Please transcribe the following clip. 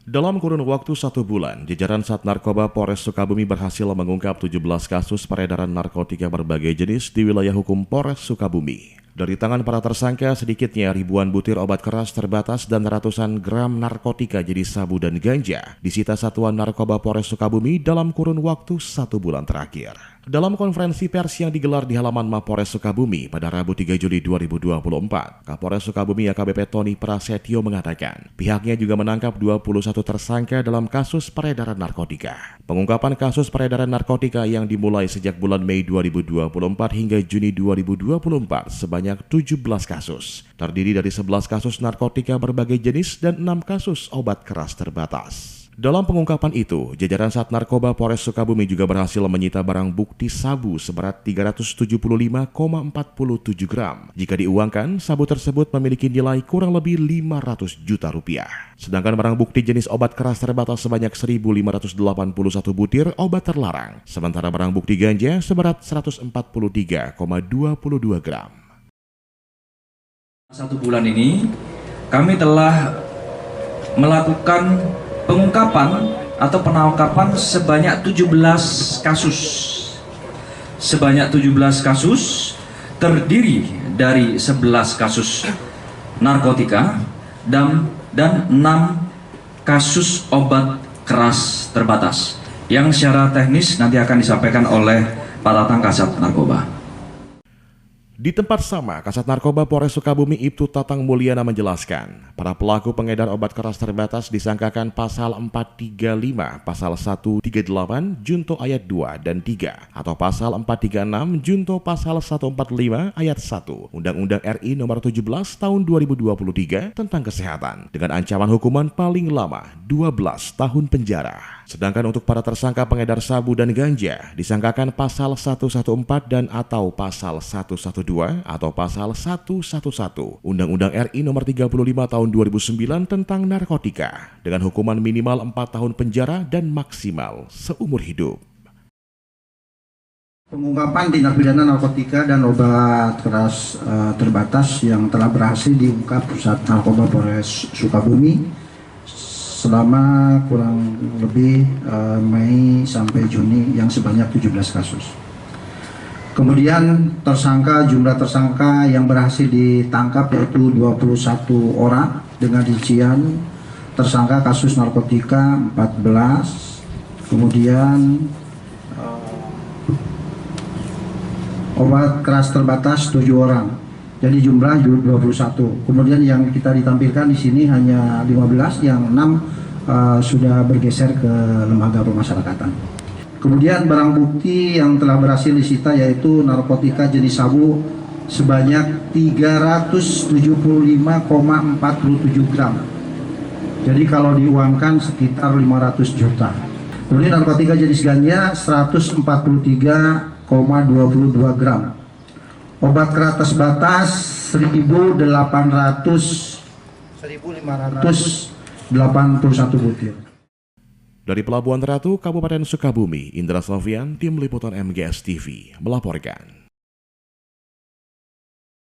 Dalam kurun waktu 1 bulan, jajaran Sat Narkoba Polres Sukabumi berhasil mengungkap 17 kasus peredaran narkotika berbagai jenis di wilayah hukum Polres Sukabumi. Dari tangan para tersangka, sedikitnya ribuan butir obat keras terbatas dan ratusan gram narkotika jenis sabu dan ganja disita Satuan Narkoba Polres Sukabumi dalam kurun waktu 1 bulan terakhir. Dalam konferensi pers yang digelar di halaman Mapolres Sukabumi pada Rabu 3 Juli 2024, Kapolres Sukabumi AKBP Tony Prasetyo mengatakan pihaknya juga menangkap 21 tersangka dalam kasus peredaran narkotika. Pengungkapan kasus peredaran narkotika yang dimulai sejak bulan Mei 2024 hingga Juni 2024 sebanyak 17 kasus, terdiri dari 11 kasus narkotika berbagai jenis dan 6 kasus obat keras terbatas. Dalam pengungkapan itu, jajaran Sat Narkoba Polres Sukabumi juga berhasil menyita barang bukti sabu seberat 375,47 gram. Jika diuangkan, sabu tersebut memiliki nilai kurang lebih 500 juta rupiah. Sedangkan barang bukti jenis obat keras terbatas sebanyak 1.581 butir obat terlarang. Sementara barang bukti ganja seberat 143,22 gram. 1 bulan ini, kami telah melakukan pengungkapan atau penangkapan sebanyak 17 kasus. Sebanyak 17 kasus terdiri dari 11 kasus narkotika dan 6 kasus obat keras terbatas yang secara teknis nanti akan disampaikan oleh Pak Tatang Kasat Narkoba. Di tempat sama, Kasat Narkoba Polres Sukabumi Ibtu Tatang Mulyana menjelaskan, para pelaku pengedar obat keras terbatas disangkakan pasal 435, pasal 138, junto ayat 2 dan 3, atau pasal 436, junto pasal 145 ayat 1, Undang-Undang RI nomor 17 tahun 2023 tentang kesehatan, dengan ancaman hukuman paling lama 12 tahun penjara. Sedangkan untuk para tersangka pengedar sabu dan ganja disangkakan pasal 114 dan atau pasal 112 atau pasal 111 Undang-Undang RI nomor 35 tahun 2009 tentang narkotika dengan hukuman minimal 4 tahun penjara dan maksimal seumur hidup. Pengungkapan tindak pidana narkotika dan obat keras terbatas yang telah berhasil diungkap Pusat Narkoba Polres Sukabumi selama kurang lebih Mei sampai Juni yang sebanyak 17 kasus. Kemudian jumlah tersangka yang berhasil ditangkap yaitu 21 orang dengan rincian tersangka kasus narkotika 14, kemudian obat keras terbatas 7 orang. Jadi jumlah 21. Kemudian yang kita ditampilkan di sini hanya 15, yang 6 sudah bergeser ke lembaga pemasyarakatan. Kemudian barang bukti yang telah berhasil disita yaitu narkotika jenis sabu sebanyak 375,47 gram. Jadi kalau diuangkan sekitar 500 juta. Kemudian narkotika jenis ganja 143,22 gram. Obat keras terbatas 1.581 butir. Dari Pelabuhan Ratu, Kabupaten Sukabumi, Indra Sofian, Tim Liputan MGS TV melaporkan.